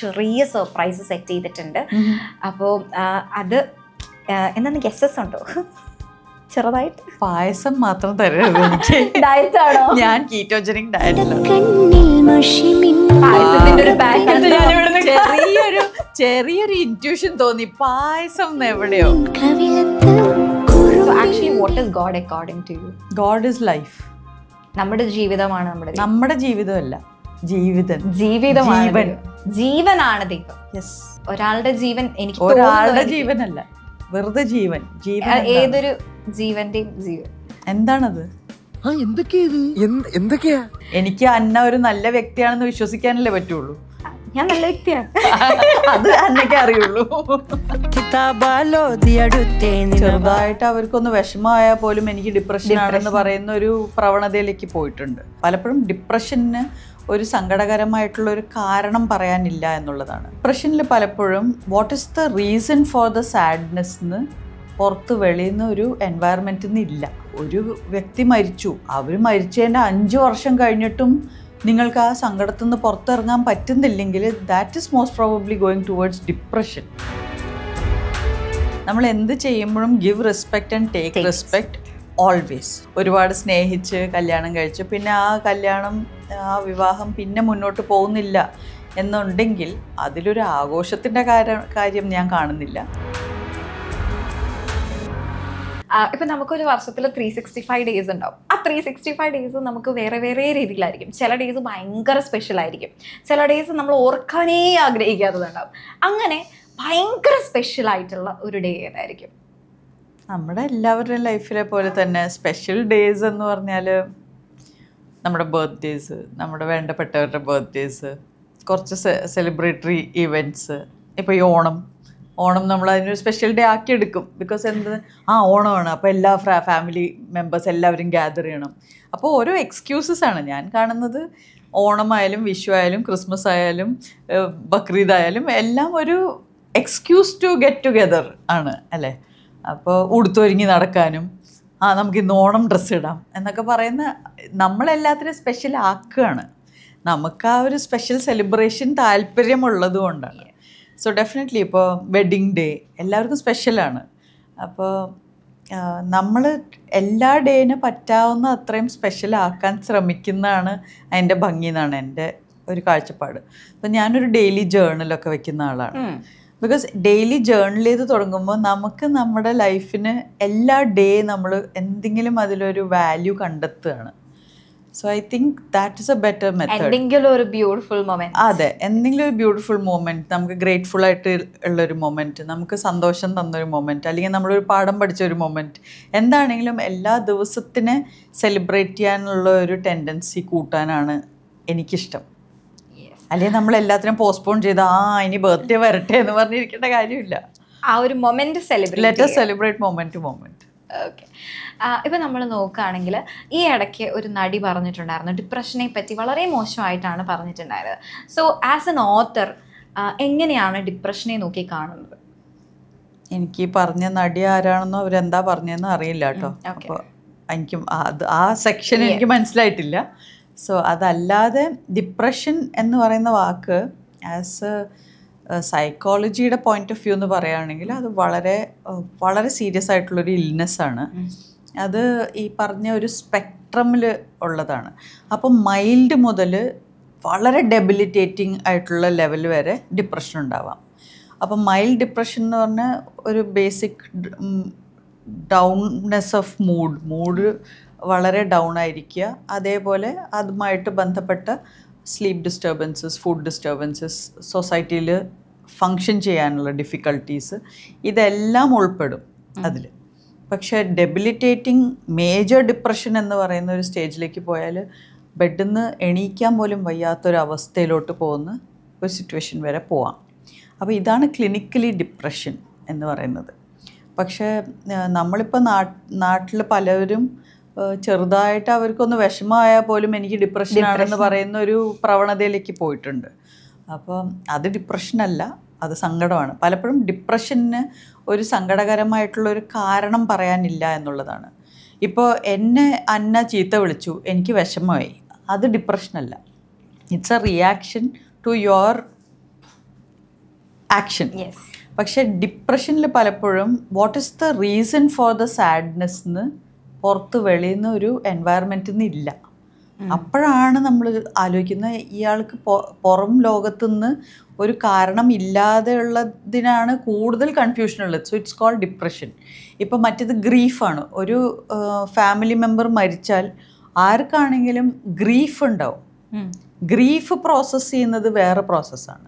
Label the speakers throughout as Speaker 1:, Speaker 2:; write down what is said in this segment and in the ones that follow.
Speaker 1: ചെറിയ surprise set ചെയ്തിട്ടുണ്ട്. അപ്പോൾ അത് എന്താണ് ഗസ്സസ് ഉണ്ടോ? ചെറുതായിട്ട് ചെറുതായിട്ട്
Speaker 2: മാത്രം തരരുത് എനിക്ക്.
Speaker 1: ഡയറ്റ് ആണോ?
Speaker 2: ഞാൻ കീറ്റോജനിക് ഡയറ്റിലാണ്. ചെറിയൊരു ഇൻറ്റ്യൂഷൻ തോന്നി പായസം എവിടെയോ.
Speaker 1: Actually, what is God according to you?
Speaker 2: God is life.
Speaker 1: നമ്മുടെ ജീവിതമാണ്
Speaker 2: നമ്മുടെ ജീവിതമല്ല,
Speaker 1: ജീവിതമാണ് ജീവനാണ് ദൈവം. ഒരാളുടെ ജീവൻ എനിക്ക്
Speaker 2: ഒരാളുടെ ജീവനല്ല, വെറുതെ ജീവൻ.
Speaker 1: ഏതൊരു ജീവന്റെയും ജീവൻ
Speaker 2: എന്താണത്? എനിക്ക് അന്ന ഒരു നല്ല വ്യക്തിയാണെന്ന് വിശ്വസിക്കാനല്ലേ പറ്റുള്ളൂ.
Speaker 1: ഞാൻ നല്ല വ്യക്തിയാണ്,
Speaker 2: അത് അന്നൊക്കെ അറിയുള്ളൂ. ചെറുതായിട്ട് അവർക്കൊന്ന് വിഷമമായാൽ പോലും എനിക്ക് ഡിപ്രഷൻ ആണെന്ന് പറയുന്ന ഒരു പ്രവണതയിലേക്ക് പോയിട്ടുണ്ട്. പലപ്പോഴും ഡിപ്രഷന് ഒരു സങ്കടകരമായിട്ടുള്ള ഒരു കാരണം പറയാനില്ല എന്നുള്ളതാണ്. ഡിപ്രഷനിൽ പലപ്പോഴും what is the reason for the sadness എന്ന് പുറത്ത് വെളിയുന്ന ഒരു എൻവയറമെൻറ്റിൽ നിന്ന് ഇല്ല. ഒരു വ്യക്തി മരിച്ചു, അവർ മരിച്ചതിൻ്റെ 5 വർഷം കഴിഞ്ഞിട്ടും നിങ്ങൾക്ക് ആ സങ്കടത്തിൽ നിന്ന് പുറത്തിറങ്ങാൻ പറ്റുന്നില്ലെങ്കിൽ that is most probably going towards depression. നമ്മൾ എന്ത് ചെയ്യുമ്പോഴും give respect and take respect always. ഒരുപാട് സ്നേഹിച്ച് കല്യാണം കഴിച്ച് പിന്നെ ആ കല്യാണം ആ വിവാഹം പിന്നെ മുന്നോട്ട് പോകുന്നില്ല എന്നുണ്ടെങ്കിൽ അതിലൊരു ആഘോഷത്തിൻ്റെ കാര്യം ഞാൻ കാണുന്നില്ല.
Speaker 1: ഇപ്പം നമുക്കൊരു വർഷത്തിൽ 365 ഡേയ്സ് ഉണ്ടാവും. ആ 365 ഡേയ്സ് നമുക്ക് വേറെ വേറെ രീതിയിലായിരിക്കും. ചില ഡേയ്സ് ഭയങ്കര സ്പെഷ്യൽ ആയിരിക്കും, ചില ഡേയ്സ് നമ്മൾ ഓർക്കാനേ ആഗ്രഹിക്കാത്തതുണ്ടാവും. അങ്ങനെ ഭയങ്കര സ്പെഷ്യൽ ആയിട്ടുള്ള ഒരു ഡേ ഏതായിരിക്കും?
Speaker 2: നമ്മുടെ എല്ലാവരുടെയും ലൈഫിലെ പോലെ തന്നെ സ്പെഷ്യൽ ഡേയ്സ് എന്ന് പറഞ്ഞാൽ നമ്മുടെ ബർത്ത്ഡേയ്സ്, നമ്മുടെ വേണ്ടപ്പെട്ടവരുടെ ബർത്ത്ഡേയ്സ്, കുറച്ച് സെലിബ്രേറ്ററി ഇവൻറ്റ്സ്. ഇപ്പോൾ ഈ ഓണം നമ്മൾ അതിനൊരു സ്പെഷ്യൽ ഡേ ആക്കി എടുക്കും. ബിക്കോസ് ഓണമാണ്, അപ്പോൾ എല്ലാ ഫാമിലി മെമ്പേഴ്സ് എല്ലാവരും ഗ്യാദർ ചെയ്യണം. അപ്പോൾ ഓരോ എക്സ്ക്യൂസസ് ആണ് ഞാൻ കാണുന്നത്. ഓണമായാലും വിഷു ആയാലും ക്രിസ്മസ് ആയാലും ബക്രീദ് ആയാലും എല്ലാം ഒരു എക്സ്ക്യൂസ് ടു ഗെറ്റ് ടുഗെദർ ആണ് അല്ലേ. അപ്പോൾ ഉടുത്തൊരുങ്ങി നടക്കാനും നമുക്ക് ഇന്ന് ഓണം ഡ്രസ്സ് ഇടാം എന്നൊക്കെ പറയുന്ന നമ്മളെല്ലാത്തിനും സ്പെഷ്യൽ ആക്കുകയാണ്. നമുക്ക് ആ ഒരു സ്പെഷ്യൽ സെലിബ്രേഷൻ താല്പര്യമുള്ളത് കൊണ്ടാണ്. സോ ഡെഫിനറ്റ്ലി ഇപ്പോൾ വെഡ്ഡിങ് ഡേ എല്ലാവർക്കും സ്പെഷ്യലാണ്. അപ്പോൾ നമ്മൾ എല്ലാ ഡേനെ പറ്റാവുന്ന അത്രയും സ്പെഷ്യലാക്കാൻ ശ്രമിക്കുന്നതാണ് അതിൻ്റെ ഭംഗി എന്നാണ് എൻ്റെ ഒരു കാഴ്ചപ്പാട്. അപ്പം ഞാനൊരു ഡെയിലി ജേർണലൊക്കെ വെക്കുന്ന ആളാണ്. ബിക്കോസ് ഡെയിലി ജേർണൽ ചെയ്ത് തുടങ്ങുമ്പോൾ നമുക്ക് നമ്മുടെ ലൈഫിന് എല്ലാ ഡേ നമ്മൾ എന്തെങ്കിലും അതിലൊരു വാല്യൂ കണ്ടെത്തുകയാണ്. So I think that is A better method.
Speaker 1: എന്തെങ്കിലും ഒരു ബ്യൂട്ടിഫുൾ മൊമെന്റ്.
Speaker 2: അതെ, എന്തെങ്കിലും ഒരു ബ്യൂട്ടിഫുൾ മൊമെന്റ്, നമുക്ക് ഗ്രേറ്റ്ഫുൾ ആയിട്ട് ഉള്ളൊരു മൊമെന്റ്, നമുക്ക് സന്തോഷം തന്നൊരു മൊമെന്റ്, അല്ലെങ്കിൽ നമ്മളൊരു പാഠം പഠിച്ചൊരു മൊമെന്റ്, എന്താണെങ്കിലും എല്ലാ ദിവസത്തിനെ സെലിബ്രേറ്റ് ചെയ്യാനുള്ള ഒരു ടെൻഡൻസി കൂട്ടാനാണ് എനിക്കിഷ്ടം. അല്ലെങ്കിൽ നമ്മൾ എല്ലാത്തിനും പോസ്റ്റ്പോൺ ചെയ്ത് ഇനി ബർത്ത്ഡേ വരട്ടെ എന്ന് പറഞ്ഞിരിക്കേണ്ട കാര്യമില്ല.
Speaker 1: ആ ഒരു മൊമെന്റ്
Speaker 2: സെലിബ്രേറ്റ് മൊമെന്റ്.
Speaker 1: ഓക്കെ, ഇപ്പം നമ്മൾ നോക്കുകയാണെങ്കിൽ ഈ ഇടയ്ക്ക് ഒരു നടി പറഞ്ഞിട്ടുണ്ടായിരുന്നു ഡിപ്രഷനെ പറ്റി വളരെ മോശമായിട്ടാണ് പറഞ്ഞിട്ടുണ്ടായത്. സോ ആസ് എൻ ഓത്തർ എങ്ങനെയാണ് ഡിപ്രഷനെ നോക്കി കാണുന്നത്?
Speaker 2: എനിക്ക് പറഞ്ഞ നടി ആരാണെന്നോ അവരെന്താ പറഞ്ഞതെന്നോ അറിയില്ല കേട്ടോ. അപ്പോൾ എനിക്ക് ആ സെക്ഷൻ എനിക്ക് മനസ്സിലായിട്ടില്ല. സോ അതല്ലാതെ ഡിപ്രഷൻ എന്ന് പറയുന്ന വാക്ക് ആസ് സൈക്കോളജിയുടെ പോയിന്റ് ഓഫ് വ്യൂ എന്ന് പറയുകയാണെങ്കിൽ അത് വളരെ വളരെ സീരിയസ് ആയിട്ടുള്ളൊരു ഇൽനെസ്സാണ്. അത് ഈ പറഞ്ഞ ഒരു സ്പെക്ട്രമിൽ ഉള്ളതാണ്. അപ്പം മൈൽഡ് മുതൽ വളരെ ഡെബിലിറ്റേറ്റിംഗ് ആയിട്ടുള്ള ലെവൽ വരെ ഡിപ്രഷൻ ഉണ്ടാവാം. അപ്പം മൈൽഡ് ഡിപ്രഷൻ എന്ന് പറഞ്ഞാൽ ഒരു ബേസിക് ഡൗൺനെസ് ഓഫ് മൂഡ് വളരെ ഡൗൺ ആയിരിക്കുക. അതേപോലെ അതുമായിട്ട് ബന്ധപ്പെട്ട സ്ലീപ്പ് ഡിസ്റ്റർബൻസസ്, ഫുഡ് ഡിസ്റ്റർബൻസസ്, സൊസൈറ്റിയിൽ ഫങ്ഷൻ ചെയ്യാനുള്ള ഡിഫിക്കൽട്ടീസ്, ഇതെല്ലാം ഉൾപ്പെടും അതിൽ. പക്ഷേ ഡെബിലിറ്റേറ്റിംഗ് മേജർ ഡിപ്രഷൻ എന്ന് പറയുന്ന ഒരു സ്റ്റേജിലേക്ക് പോയാൽ ബെഡിൽ നിന്ന് എണീക്കാൻ പോലും വയ്യാത്തൊരവസ്ഥയിലോട്ട് പോകുന്ന ഒരു സിറ്റുവേഷൻ വരെ പോവാം. അപ്പോൾ ഇതാണ് ക്ലിനിക്കലി ഡിപ്രഷൻ എന്ന് പറയുന്നത്. പക്ഷേ നമ്മളിപ്പോൾ നാട്ടിൽ പലവരും ചെറുതായിട്ട് അവർക്കൊന്ന് വിഷമമായാൽ പോലും എനിക്ക് ഡിപ്രഷൻ ആണെന്ന് പറയുന്ന ഒരു പ്രവണതയിലേക്ക് പോയിട്ടുണ്ട്. അപ്പം അത് ഡിപ്രഷനല്ല, അത് സങ്കടമാണ്. പലപ്പോഴും ഡിപ്രഷന് ഒരു സങ്കടകരമായിട്ടുള്ളൊരു കാരണം പറയാനില്ല എന്നുള്ളതാണ്. ഇപ്പോൾ എന്നെ അന്ന ചീത്ത വിളിച്ചു, എനിക്ക് വിഷമമായി, അത് ഡിപ്രഷനല്ല. It's a reaction to your action. പക്ഷെ ഡിപ്രഷനിൽ പലപ്പോഴും what is the reason for the sadness എന്ന് പുറത്ത് വെളിയിൽ നിന്ന് ഒരു എൻവയറമെൻറ്റിൽ നിന്ന് ഇല്ല. അപ്പോഴാണ് നമ്മൾ ആലോചിക്കുന്നത് ഇയാൾക്ക് പുറം ലോകത്തുനിന്ന് ഒരു കാരണം ഇല്ലാതെയുള്ളതിനാണ് കൂടുതൽ കൺഫ്യൂഷൻ ഉള്ളത്. So it's called depression. ഇപ്പം മറ്റേത് ഗ്രീഫാണ്. ഒരു ഫാമിലി മെമ്പർ മരിച്ചാൽ ആർക്കാണെങ്കിലും ഗ്രീഫ് ഉണ്ടാവും. ഗ്രീഫ് പ്രോസസ്സ് ചെയ്യുന്നത് വേറെ പ്രോസസ്സാണ്.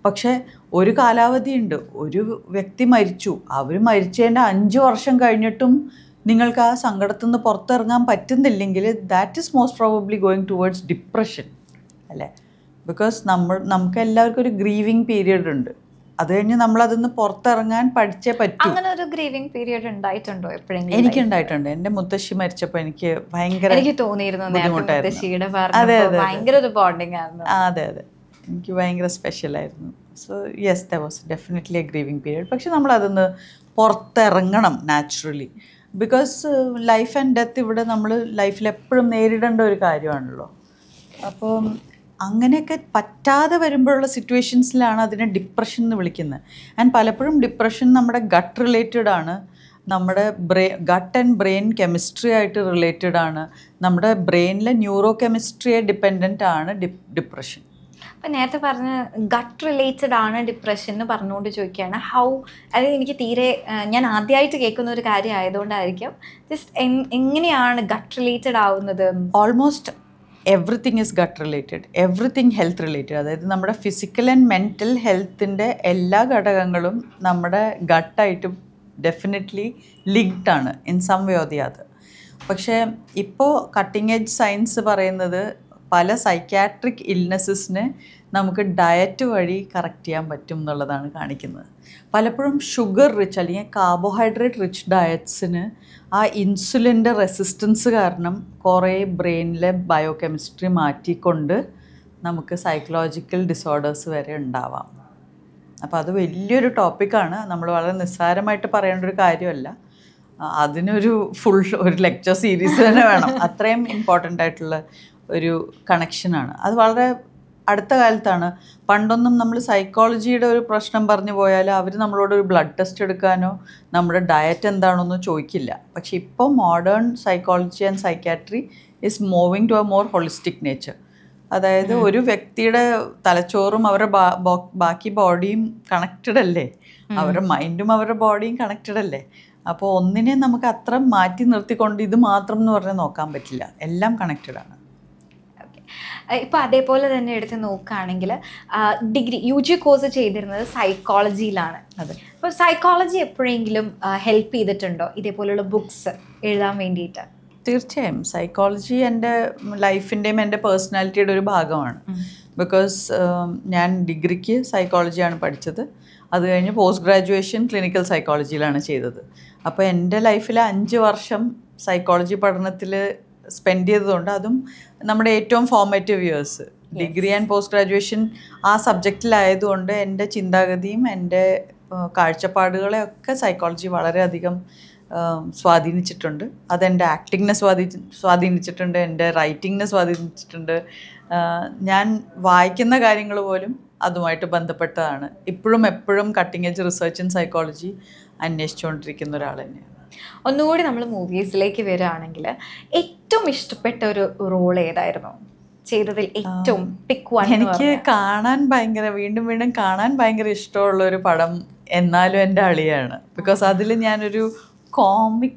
Speaker 2: പക്ഷേ ഒരു കാലാവധിയുണ്ട്. ഒരു വ്യക്തി മരിച്ചു, അവർ മരിച്ചതിൻ്റെ 5 വർഷം കഴിഞ്ഞിട്ടും നിങ്ങൾക്ക് ആ സങ്കടത്തിൽ നിന്ന് പുറത്തിറങ്ങാൻ പറ്റുന്നില്ലെങ്കിൽ that is most probably going towards depression അല്ലേ. ബിക്കോസ് നമുക്ക് എല്ലാവർക്കും ഒരു ഗ്രീവിങ് പീരിയഡ് ഉണ്ട്. അത് കഴിഞ്ഞ് നമ്മൾ അതിന്ന് പുറത്തിറങ്ങാൻ പഠിച്ചേ പറ്റൂ.
Speaker 1: അങ്ങനെ ഒരു ഗ്രീവിങ് പീരിയഡ് ഉണ്ടായിട്ടുണ്ടോ എപ്പോഴെങ്കിലും?
Speaker 2: എനിക്കുണ്ടായിട്ടുണ്ട്. എൻ്റെ മുത്തശ്ശി മരിച്ചപ്പോൾ എനിക്ക് ഭയങ്കര
Speaker 1: ബുദ്ധിമുട്ടായിരുന്നു. അതെ
Speaker 2: അതെ എനിക്ക് ഭയങ്കര സ്പെഷ്യലായിരുന്നു. So yes there was definitely a grieving period. പക്ഷെ നമ്മൾ അതിന്ന് പുറത്തിറങ്ങണം naturally. Because life and death ഇവിടെ നമ്മൾ ലൈഫിൽ എപ്പോഴും നേരിടേണ്ട ഒരു കാര്യമാണല്ലോ. അപ്പം അങ്ങനെയൊക്കെ പറ്റാതെ വരുമ്പോഴുള്ള സിറ്റുവേഷൻസിലാണ് അതിനെ ഡിപ്രഷൻ എന്ന് വിളിക്കുന്നത്. ആൻഡ് പലപ്പോഴും ഡിപ്രഷൻ നമ്മുടെ ഗട്ട് റിലേറ്റഡ് ആണ്, നമ്മുടെ ഗട്ട് ആൻഡ് ബ്രെയിൻ കെമിസ്ട്രി ആയിട്ട് റിലേറ്റഡ് ആണ്, നമ്മുടെ ബ്രെയിനിലെ ന്യൂറോ കെമിസ്ട്രിയെ ഡിപ്പെൻഡൻ്റ് ആണ് ഡിപ്രഷൻ.
Speaker 1: അപ്പം നേരത്തെ പറഞ്ഞ ഗട്ട് റിലേറ്റഡ് ആണ് ഡിപ്രഷൻ എന്ന് പറഞ്ഞുകൊണ്ട് ചോദിക്കുകയാണ് ഹൗ, അതായത് എനിക്ക് തീരെ ഞാൻ ആദ്യമായിട്ട് കേൾക്കുന്ന ഒരു കാര്യം ആയതുകൊണ്ടായിരിക്കും ജസ്റ്റ് എങ്ങനെയാണ് ഗട്ട് റിലേറ്റഡ് ആവുന്നത്?
Speaker 2: Almost everything is gut related, everything health related. അതായത് നമ്മുടെ ഫിസിക്കൽ ആൻഡ് മെൻ്റൽ ഹെൽത്തിൻ്റെ എല്ലാ ഘടകങ്ങളും നമ്മുടെ ഗട്ടായിട്ട് ഡെഫിനറ്റ്ലി ലിങ്ക്ഡ് ആണ് in some way or the other. പക്ഷേ ഇപ്പോൾ കട്ടിംഗ് എഡ്ജ് സയൻസ് പറയുന്നത് പല സൈക്യാട്രിക് ഇൽനെസ്സസിനെ നമുക്ക് ഡയറ്റ് വഴി കറക്റ്റ് ചെയ്യാൻ പറ്റും എന്നുള്ളതാണ് കാണിക്കുന്നത്. പലപ്പോഴും ഷുഗർ റിച്ച് അല്ലെങ്കിൽ കാർബോഹൈഡ്രേറ്റ് റിച്ച് ഡയറ്റ്സിന് ആ ഇൻസുലിൻ്റെ റെസിസ്റ്റൻസ് കാരണം കുറേ ബ്രെയിനിലെ ബയോകെമിസ്ട്രി മാറ്റിക്കൊണ്ട് നമുക്ക് സൈക്കോളജിക്കൽ ഡിസോർഡേഴ്സ് വരെ ഉണ്ടാവാം. അപ്പോൾ അത് വലിയൊരു ടോപ്പിക്കാണ്. നമ്മൾ വളരെ നിസ്സാരമായിട്ട് പറയേണ്ട ഒരു കാര്യമല്ല. അതിനൊരു ഒരു ലെക്ചർ സീരീസ് തന്നെ വേണം. അത്രയും ഇമ്പോർട്ടൻ്റ് ആയിട്ടുള്ള ഒരു കണക്ഷനാണ്. അത് വളരെ അടുത്ത കാലത്താണ്. പണ്ടൊന്നും നമ്മൾ സൈക്കോളജിയുടെ ഒരു പ്രശ്നം പറഞ്ഞു പോയാൽ അവർ നമ്മളോട് ഒരു ബ്ലഡ് ടെസ്റ്റ് എടുക്കാനോ നമ്മുടെ ഡയറ്റ് എന്താണെന്നോ ചോദിക്കില്ല. പക്ഷെ ഇപ്പോൾ modern psychology and psychiatry is moving to a more holistic nature. അതായത് ഒരു വ്യക്തിയുടെ തലച്ചോറും അവരുടെ ബാക്കി ബോഡിയും കണക്റ്റഡ് അല്ലേ, അവരുടെ മൈൻഡും അവരുടെ ബോഡിയും കണക്റ്റഡ് അല്ലേ. അപ്പോൾ ഒന്നിനെ നമുക്ക് അത്ര മാറ്റി നിർത്തിക്കൊണ്ട് ഇത് മാത്രം എന്ന് പറഞ്ഞാൽ നോക്കാൻ പറ്റില്ല. എല്ലാം കണക്റ്റഡ് ആണ്.
Speaker 1: ഇപ്പോൾ അതേപോലെ തന്നെ എടുത്ത് നോക്കുകയാണെങ്കിൽ ഡിഗ്രി UG കോഴ്സ് ചെയ്തിരുന്നത് സൈക്കോളജിയിലാണ്.
Speaker 2: അതെ.
Speaker 1: അപ്പോൾ സൈക്കോളജി എപ്പോഴെങ്കിലും ഹെൽപ്പ് ചെയ്തിട്ടുണ്ടോ ഇതേപോലെയുള്ള ബുക്സ് എഴുതാൻ വേണ്ടിയിട്ട്?
Speaker 2: തീർച്ചയായും സൈക്കോളജി എൻ്റെ ലൈഫിൻ്റെയും എൻ്റെ പേഴ്സണാലിറ്റിയുടെ ഒരു ഭാഗമാണ്. ബിക്കോസ് ഞാൻ ഡിഗ്രിക്ക് സൈക്കോളജിയാണ് പഠിച്ചത്. അത് കഴിഞ്ഞ് പോസ്റ്റ് ഗ്രാജുവേഷൻ ക്ലിനിക്കൽ സൈക്കോളജിയിലാണ് ചെയ്തത്. അപ്പോൾ എൻ്റെ ലൈഫിൽ 5 വർഷം സൈക്കോളജി പഠനത്തിൽ സ്പെൻഡ് ചെയ്തതുകൊണ്ട് അതും നമ്മുടെ ഏറ്റവും formative years degree and post graduation ആ സബ്ജക്റ്റിലായതുകൊണ്ട് എൻ്റെ ചിന്താഗതിയും എൻ്റെ കാഴ്ചപ്പാടുകളെയൊക്കെ സൈക്കോളജി വളരെയധികം സ്വാധീനിച്ചിട്ടുണ്ട്. അതെൻ്റെ ആക്ടിങ്ങിനെ സ്വാധീനിച്ചിട്ടുണ്ട്, എൻ്റെ റൈറ്റിങ്ങിനെ സ്വാധീനിച്ചിട്ടുണ്ട്. ഞാൻ വായിക്കുന്ന കാര്യങ്ങൾ പോലും അതുമായിട്ട് ബന്ധപ്പെട്ടതാണ്. എപ്പോഴും cutting edge research in psychology അന്വേഷിച്ചുകൊണ്ടിരിക്കുന്ന ഒരാൾ തന്നെയാണ്.
Speaker 1: ഒന്നുകൂടി നമ്മൾ മൂവീസിലേക്ക് വരികയാണെങ്കിൽ ഏറ്റവും ഇഷ്ടപ്പെട്ട ഒരു റോൾ ഏതായിരുന്നു ചെയ്തതിൽ? ഏറ്റവും പിക്ക് വൺ.
Speaker 2: എനിക്ക് കാണാൻ വീണ്ടും കാണാൻ ഭയങ്കര ഇഷ്ടമുള്ള ഒരു പടം എന്നാലും എൻ്റെ അളിയാണ്. ബിക്കോസ് അതിൽ ഞാനൊരു കോമഡി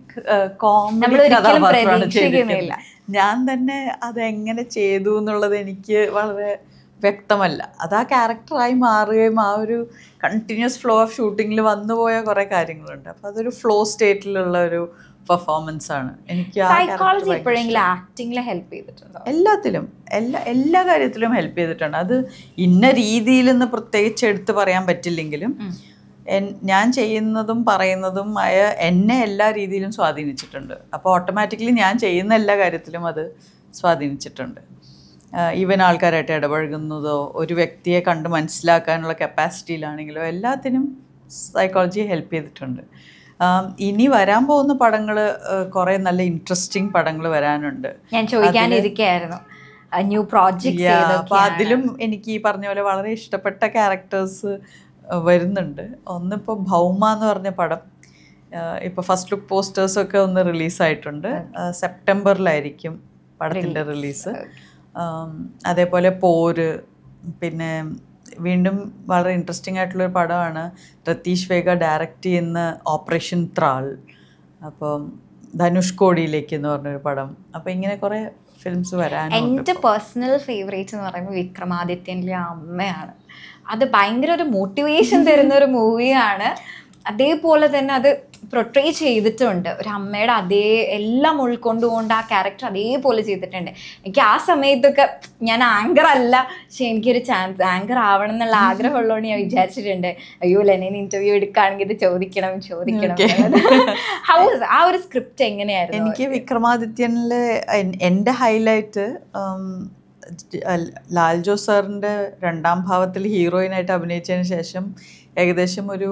Speaker 2: കഥാപാത്രമാണ് ചെയ്തിരിക്കുന്നത്. ഞാൻ തന്നെ അതെങ്ങനെ ചെയ്തു എന്നുള്ളത് എനിക്ക് വളരെ വ്യക്തമല്ല. അത് ആ ക്യാരക്ടറായി മാറുകയും ആ ഒരു കണ്ടിന്യൂസ് ഫ്ലോ ഓഫ് ഷൂട്ടിങ്ങിൽ വന്നുപോയ കുറേ കാര്യങ്ങളുണ്ട്. അപ്പോൾ അതൊരു ഫ്ലോ സ്റ്റേറ്റിലുള്ള ഒരു പെർഫോമൻസ് ആണ്. എനിക്ക്
Speaker 1: സൈക്കോളജി എപ്പോഴെങ്കിലും ആക്ടിങ്ങിൽ ഹെൽപ്പ് ചെയ്തിട്ടുണ്ടോ?
Speaker 2: എല്ലാത്തിലും എല്ലാ കാര്യത്തിലും ഹെൽപ്പ് ചെയ്തിട്ടുണ്ട്. അത് ഇന്ന രീതിയിൽ നിന്ന് പ്രത്യേകിച്ച് എടുത്ത് പറയാൻ പറ്റില്ലെങ്കിലും ഞാൻ ചെയ്യുന്നതും പറയുന്നതും ആയ എന്നെ എല്ലാ രീതിയിലും സ്വാധീനിച്ചിട്ടുണ്ട്. അപ്പോൾ ഓട്ടോമാറ്റിക്കലി ഞാൻ ചെയ്യുന്ന എല്ലാ കാര്യത്തിലും അത് സ്വാധീനിച്ചിട്ടുണ്ട്. ഈവൻ ആൾക്കാരായിട്ട് ഇടപഴകുന്നതോ ഒരു വ്യക്തിയെ കണ്ട് മനസ്സിലാക്കാനുള്ള കപ്പാസിറ്റിയിലാണെങ്കിലോ എല്ലാത്തിനും സൈക്കോളജി ഹെൽപ്പ് ചെയ്തിട്ടുണ്ട്. ഇനി വരാൻ പോകുന്ന പടങ്ങൾ കുറേ നല്ല ഇൻട്രസ്റ്റിംഗ് പടങ്ങൾ വരാനുണ്ട്.
Speaker 1: ഞാൻ ചോദിക്കാനിരിക്കുകയായിരുന്നു ന്യൂ പ്രോജക്റ്റ്.
Speaker 2: അപ്പോൾ അതിലും എനിക്ക് ഈ പറഞ്ഞ പോലെ വളരെ ഇഷ്ടപ്പെട്ട ക്യാരക്ടേഴ്സ് വരുന്നുണ്ട്. ഒന്നിപ്പോൾ ഭൗമ എന്ന് പറഞ്ഞ പടം ഇപ്പോൾ ഫസ്റ്റ് ലുക്ക് പോസ്റ്റേഴ്സൊക്കെ ഒന്ന് റിലീസായിട്ടുണ്ട്. സെപ്റ്റംബറിലായിരിക്കും പടത്തിൻ്റെ റിലീസ്. അതേപോലെ പോര്, പിന്നെ വീണ്ടും വളരെ ഇൻട്രസ്റ്റിംഗ് ആയിട്ടുള്ളൊരു പടമാണ് രതീഷ് വേഗ ഡയറക്റ്റ് ചെയ്യുന്ന ഓപ്പറേഷൻ ത്രാൾ. അപ്പം ധനുഷ് കോടിയിലേക്ക് എന്ന് പറഞ്ഞൊരു പടം. അപ്പം ഇങ്ങനെ കുറേ ഫിലിംസ് വരാനുണ്ട്.
Speaker 1: എൻ്റെ പേഴ്സണൽ ഫേവറേറ്റ് എന്ന് പറയുമ്പോൾ വിക്രമാദിത്യൻ്റെ അമ്മയാണ്. അത് ഭയങ്കര ഒരു മോട്ടിവേഷൻ തരുന്ന ഒരു മൂവിയാണ്. അതേപോലെ തന്നെ അത് പ്രൊട്രേ ചെയ്തിട്ടുണ്ട്. ഒരു അമ്മയുടെ അതേ എല്ലാം ഉൾക്കൊണ്ടുകൊണ്ട് ആ ക്യാരക്ടർ അതേപോലെ ചെയ്തിട്ടുണ്ട്. എനിക്ക് ആ സമയത്തൊക്കെ ഞാൻ ആങ്കർ അല്ല, പക്ഷെ എനിക്കൊരു ചാൻസ് ആങ്കർ ആവണം എന്നുള്ള ആഗ്രഹമുള്ളതുകൊണ്ട് ഞാൻ വിചാരിച്ചിട്ടുണ്ട്, അയ്യോ ലെനിൻ ഇന്റർവ്യൂ എടുക്കുകയാണെങ്കിൽ ഇത് ചോദിക്കണം. ആ ഒരു സ്ക്രിപ്റ്റ് എങ്ങനെയായിരുന്നു?
Speaker 2: എനിക്ക് വിക്രമാദിത്യനിലെ എൻ്റെ ഹൈലൈറ്റ് ലാൽ ജോസ് സാറിൻ്റെ രണ്ടാം ഭാവത്തിൽ ഹീറോയിനായിട്ട് അഭിനയിച്ചതിന് ശേഷം ഏകദേശം ഒരു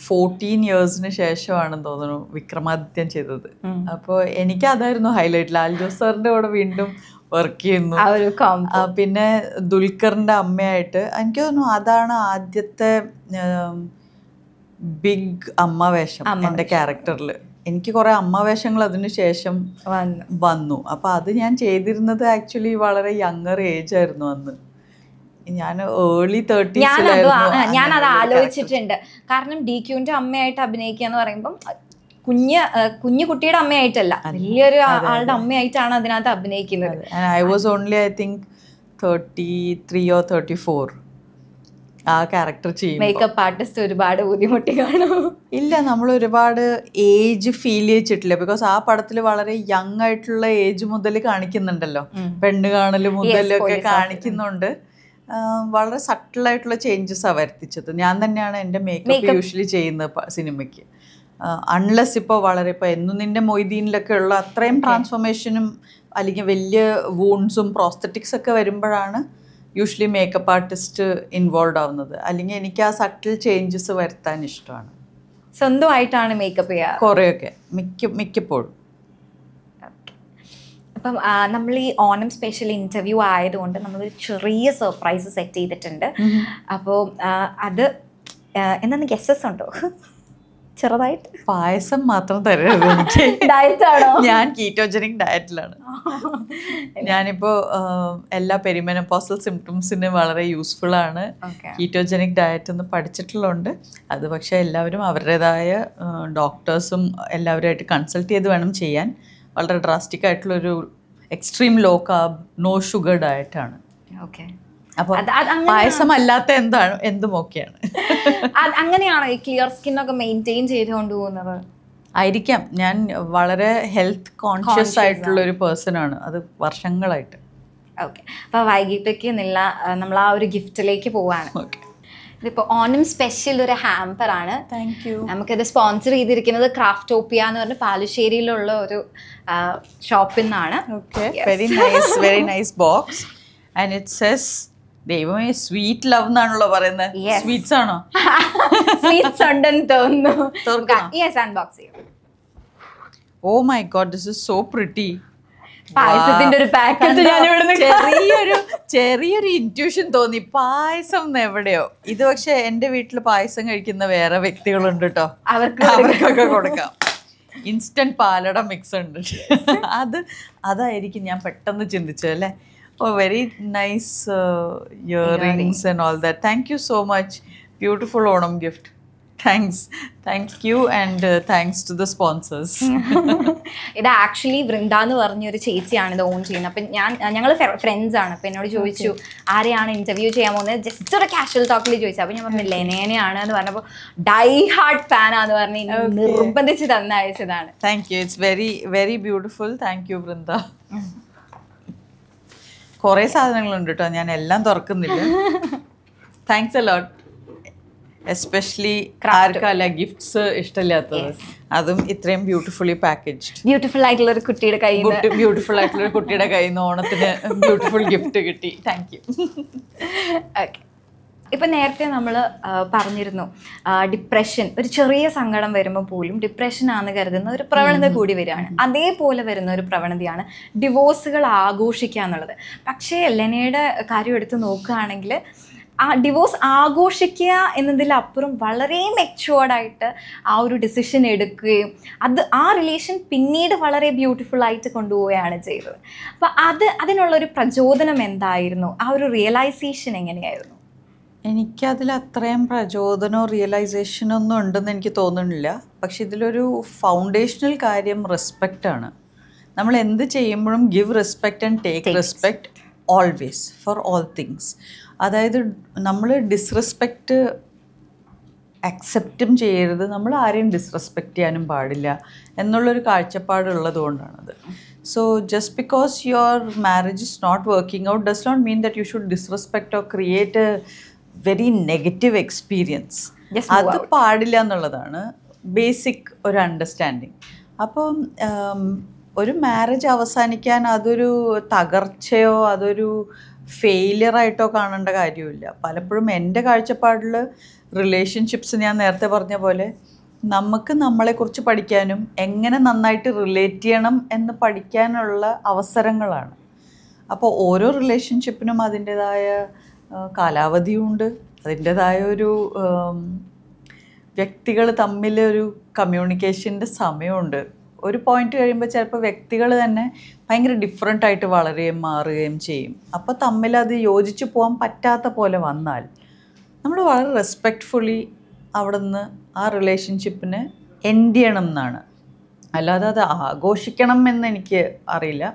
Speaker 2: 14 yearsന് ശേഷമാണെന്ന് തോന്നുന്നു വിക്രമാദിത്യൻ ചെയ്തത്. അപ്പോൾ എനിക്ക് അതായിരുന്നു ഹൈലൈറ്റ്. ലാൽ ജോസ് സാറിൻ്റെ കൂടെ വീണ്ടും വർക്ക് ചെയ്യുന്നു. പിന്നെ ദുൽഖറിൻ്റെ അമ്മയായിട്ട് എനിക്ക് തോന്നുന്നു അതാണ് ആദ്യത്തെ ബിഗ് അമ്മ വേഷം എൻ്റെ ക്യാരക്ടറിൽ. എനിക്ക് കുറേ അമ്മ വേഷങ്ങൾ അതിന് ശേഷം വന്നു. അപ്പോൾ അത് ഞാൻ ചെയ്തിരുന്നത് ആക്ച്വലി വളരെ യങ്ങർ ഏജ് ആയിരുന്നു അന്ന്. ഞാൻ ഏർലി 30s.
Speaker 1: ഞാനത് ആലോചിച്ചിട്ടുണ്ട്. കാരണം DQന്റെ അമ്മയായിട്ട് അഭിനയിക്കുക എന്ന് പറയുമ്പം കുഞ്ഞു കുട്ടിയുടെ അമ്മയായിട്ടല്ല, വലിയൊരു ആളുടെ അമ്മയായിട്ടാണ് അതിനകത്ത് അഭിനയിക്കുന്നത്.
Speaker 2: I was only I think 33 or 34 ആ ക്യാരക്ടർ ചെയ്യും.
Speaker 1: മേക്കപ്പ് ആർട്ടിസ്റ്റ് ഒരുപാട് ബുദ്ധിമുട്ടി കാണും.
Speaker 2: ഇല്ല, നമ്മൾ ഒരുപാട് ഏജ് ഫീൽ ചെയ്യിച്ചിട്ടില്ല. ബിക്കോസ് ആ പടത്തിൽ വളരെ യങ് ആയിട്ടുള്ള ഏജ് മുതൽ കാണിക്കുന്നുണ്ടല്ലോ, പെണ്ണ് കാണൽ മുതലൊക്കെ കാണിക്കുന്നുണ്ട്. വളരെ സട്ടിലായിട്ടുള്ള ചേഞ്ചസാണ് വരുത്തിച്ചത്. ഞാൻ തന്നെയാണ് എൻ്റെ മേക്കപ്പ് യൂഷ്വലി ചെയ്യുന്നത് സിനിമയ്ക്ക്. അൺലെസ് ഇപ്പോൾ വളരെ ഇപ്പോൾ എന്നും നിൻ്റെ മൊയ്തീനിലൊക്കെ ഉള്ള അത്രയും ട്രാൻസ്ഫോർമേഷനും അല്ലെങ്കിൽ വലിയ വൂൺസും പ്രോസ്തറ്റിക്സ് ഒക്കെ വരുമ്പോഴാണ് യൂഷ്വലി മേക്കപ്പ് ആർട്ടിസ്റ്റ് ഇൻവോൾവ് ആവുന്നത്. അല്ലെങ്കിൽ എനിക്ക് ആ സട്ടിൽ ചേഞ്ചസ് വരുത്താൻ ഇഷ്ടമാണ്.
Speaker 1: സ്വന്തമായിട്ടാണ് മേക്കപ്പ് ചെയ്യുക
Speaker 2: കുറേയൊക്കെ, മിക്കപ്പോഴും.
Speaker 1: അപ്പം നമ്മൾ ഈ ഓണം സ്പെഷ്യൽ ഇൻ്റർവ്യൂ ആയതുകൊണ്ട് നമ്മളൊരു ചെറിയ സർപ്രൈസ് സെറ്റ് ചെയ്തിട്ടുണ്ട്. അപ്പോൾ അത് എന്താണ് ഗെസ്സസ് ഉണ്ടോ? ചെറുതായിട്ട്
Speaker 2: പായസം മാത്രം തരരുത് എനിക്ക്.
Speaker 1: ഡയറ്റാണോ?
Speaker 2: ഞാൻ കീറ്റോജനിക് ഡയറ്റിലാണ്. ഞാനിപ്പോൾ എല്ലാ പെരിമെനോപോസൽ സിംറ്റംസിന് വളരെ യൂസ്ഫുൾ ആണ് കീറ്റോജനിക് ഡയറ്റ് എന്ന് പഠിച്ചിട്ടുള്ളതുകൊണ്ട്. അത് പക്ഷേ എല്ലാവരും അവരുടേതായ ഡോക്ടേഴ്സും എല്ലാവരുമായിട്ട് കൺസൾട്ട് ചെയ്ത് വേണം ചെയ്യാൻ. വളരെ ഡ്രാസ്റ്റിക് ആയിട്ടുള്ളൊരു extreme low carb no sugar ഡയറ്റാണ്.
Speaker 1: ഓക്കെ.
Speaker 2: അപ്പോൾ പായസം അല്ലാത്ത എന്തും ഓക്കെയാണ്.
Speaker 1: അങ്ങനെയാണോ ഈ ക്ലിയർ സ്കിന്നൊക്കെ മെയിൻറ്റെയിൻ ചെയ്തുകൊണ്ട് പോകുന്നത്?
Speaker 2: ആയിരിക്കാം. ഞാൻ വളരെ ഹെൽത്ത് കോൺഷ്യസ് ആയിട്ടുള്ള ഒരു പേഴ്സൺ ആണ്, അത് വർഷങ്ങളായിട്ട്.
Speaker 1: ഓക്കെ. അപ്പോൾ വൈകിട്ടേക്ക് നമ്മൾ ആ ഒരു ഗിഫ്റ്റിലേക്ക് പോവാണ്.
Speaker 2: ഓക്കെ.
Speaker 1: ഇതിപ്പോൾ ഓണം സ്പെഷ്യൽ ഒരു ഹാമ്പർ ആണ്.
Speaker 2: Thank you.
Speaker 1: നമുക്കിത് സ്പോൺസർ ചെയ്തിരിക്കുന്നത് ക്രാഫ്റ്റോപ്പിയ എന്ന് പറഞ്ഞ പാലുശ്ശേരിയിലുള്ള ഒരു ഷോപ്പിൽ നിന്നാണ്.
Speaker 2: Okay. Very nice box. And it cess, ദൈവമേ, സ്വീറ്റ് ലവ് എന്നാണല്ലോ പറയുന്നത്. സ്വീറ്റ്സ് ആണോ?
Speaker 1: സ്വീറ്റ്സ് ഉണ്ടെന്ന് തോന്നുന്നു. യെസ്, അൺബോക്സ് ചെയ്യും.
Speaker 2: Oh my God, this is so pretty.
Speaker 1: പായസത്തിന്റെ ഒരു പാക്കറ്റ്
Speaker 2: ചെറിയൊരു ഇൻറ്റ്യൂഷൻ തോന്നി, പായസം എവിടെയോ. ഇത് പക്ഷെ എൻ്റെ വീട്ടിൽ പായസം കഴിക്കുന്ന വേറെ വ്യക്തികളുണ്ട് കേട്ടോ, അവർക്കൊക്കെ കൊടുക്കാം. ഇൻസ്റ്റന്റ് പാലട മിക്സ് ഉണ്ട്. അതായിരിക്കും ഞാൻ പെട്ടെന്ന് ചിന്തിച്ചത് അല്ലേ. Oh, very nice earrings and all that. Thank you so much. Beautiful Onam gift. Thank you and thanks to the sponsors.
Speaker 1: ഇത് ആക്ച്വലി വൃന്ദ എന്ന് പറഞ്ഞൊരു ചേച്ചിയാണ് ഇത് ഓൺ ചെയ്യുന്നത്. അപ്പം ഞങ്ങൾ ഫ്രണ്ട്സ് ആണ്. അപ്പം എന്നോട് ചോദിച്ചു ആരെയാണ് ഇന്റർവ്യൂ ചെയ്യാൻ പോകുന്നത്, ജസ്റ്റ് ഒരു കാഷ്വൽ ടോക്കിൽ ചോദിച്ചു. അപ്പം ഞാൻ പറഞ്ഞു ലെനേനെയാണ് എന്ന് പറഞ്ഞപ്പോൾ ഡൈ ഹാർട്ട് ഫാൻ ആണെന്ന് പറഞ്ഞ് നിർബന്ധിച്ച് തന്നയച്ചതാണ്.
Speaker 2: Thank you. It's very very beautiful. Thank you Vrinda. കുറേ സാധനങ്ങളുണ്ട് കേട്ടോ, ഞാൻ എല്ലാം തുറക്കുന്നില്ല. Thanks a lot. എസ്പെഷ്യലി ആർക്കല്ല ഗിഫ്റ്റ്സ് ഇഷ്ടമില്ലാത്തത്, അതും ഇത്രയും ബ്യൂട്ടിഫുള്ളി പാക്കേജ്ഡ്.
Speaker 1: ബ്യൂട്ടിഫുൾ ആയിട്ടുള്ള ഒരു കുട്ടിയുടെ കയ്യിൽ
Speaker 2: നിന്ന് ഓണത്തിന് ബ്യൂട്ടിഫുൾ ഗിഫ്റ്റ് കിട്ടി. Thank you.
Speaker 1: ഓക്കെ. ഇപ്പം നേരത്തെ നമ്മൾ പറഞ്ഞിരുന്നു ഡിപ്രഷൻ, ഒരു ചെറിയ സങ്കടം വരുമ്പോൾ പോലും ഡിപ്രഷനാണെന്ന് കരുതുന്ന ഒരു പ്രവണത കൂടി വരികയാണ്. അതേപോലെ വരുന്ന ഒരു പ്രവണതയാണ് ഡിവോഴ്സുകൾ ആഘോഷിക്കുക എന്നുള്ളത്. പക്ഷേ ലെനയുടെ കാര്യം എടുത്ത് നോക്കുകയാണെങ്കിൽ ആ ഡിവോഴ്സ് ആഘോഷിക്കുക എന്നതിലപ്പുറം വളരെ മെച്ചുവേർഡായിട്ട് ആ ഒരു ഡിസിഷൻ എടുക്കുകയും ആ റിലേഷൻ പിന്നീട് വളരെ ബ്യൂട്ടിഫുൾ ആയിട്ട് കൊണ്ടുപോവുകയാണ് ചെയ്തത്. അപ്പോൾ അതിനുള്ളൊരു പ്രചോദനം എന്തായിരുന്നു? ആ ഒരു റിയലൈസേഷൻ എങ്ങനെയായിരുന്നു?
Speaker 2: എനിക്കതിൽ അത്രയും പ്രചോദനമോ റിയലൈസേഷനോ ഒന്നും ഉണ്ടെന്ന് എനിക്ക് തോന്നുന്നില്ല. പക്ഷെ ഇതിലൊരു ഫൗണ്ടേഷണൽ കാര്യം റെസ്പെക്റ്റാണ്. നമ്മൾ എന്ത് ചെയ്യുമ്പോഴും give respect and take respect always for all things. അതായത് നമ്മൾ ഡിസ്റെസ്പെക്റ്റ് അക്സെപ്റ്റും ചെയ്യരുത്, നമ്മൾ ആരെയും ഡിസ്റെസ്പെക്റ്റ് ചെയ്യാനും പാടില്ല എന്നുള്ളൊരു കാഴ്ചപ്പാടുള്ളത് കൊണ്ടാണത്. So just because your marriage is not working out does not mean that you should disrespect or create a very negative experience. അത് പാടില്ല എന്നുള്ളതാണ് ബേസിക് ഒരു അണ്ടർസ്റ്റാൻഡിങ്. അപ്പം ഒരു മാരേജ് അവസാനിക്കാൻ അതൊരു തകർച്ചയോ അതൊരു ഫെയിലിയറായിട്ടോ കാണേണ്ട കാര്യമില്ല. പലപ്പോഴും എൻ്റെ കാഴ്ചപ്പാടിൽ റിലേഷൻഷിപ്സ് ഞാൻ നേരത്തെ പറഞ്ഞ പോലെ നമുക്ക് നമ്മളെക്കുറിച്ച് പഠിക്കാനും എങ്ങനെ നന്നായിട്ട് റിലേറ്റ് ചെയ്യണം എന്ന് പഠിക്കാനുള്ള അവസരങ്ങളാണ്. അപ്പോൾ ഓരോ റിലേഷൻഷിപ്പിനും അതിൻ്റേതായ കാലാവധിയുണ്ട്, അതിൻ്റേതായ ഒരു വ്യക്തികൾ തമ്മിലൊരു കമ്മ്യൂണിക്കേഷൻ്റെ സമയമുണ്ട്. ഒരു പോയിന്റ് കഴിയുമ്പോൾ ചിലപ്പോൾ വ്യക്തികൾ തന്നെ ഭയങ്കര ഡിഫറെൻ്റ് ആയിട്ട് വളരുകയും മാറുകയും ചെയ്യും. അപ്പോൾ തമ്മിലത് യോജിച്ച് പോകാൻ പറ്റാത്ത പോലെ വന്നാൽ നമ്മൾ വളരെ റെസ്പെക്റ്റ്ഫുള്ളി അവിടെ നിന്ന് ആ റിലേഷൻഷിപ്പിന് എൻഡ് ചെയ്യണം എന്നാണ്. അല്ലാതെ അത് ആഘോഷിക്കണം എന്ന് എനിക്ക് അറിയില്ല.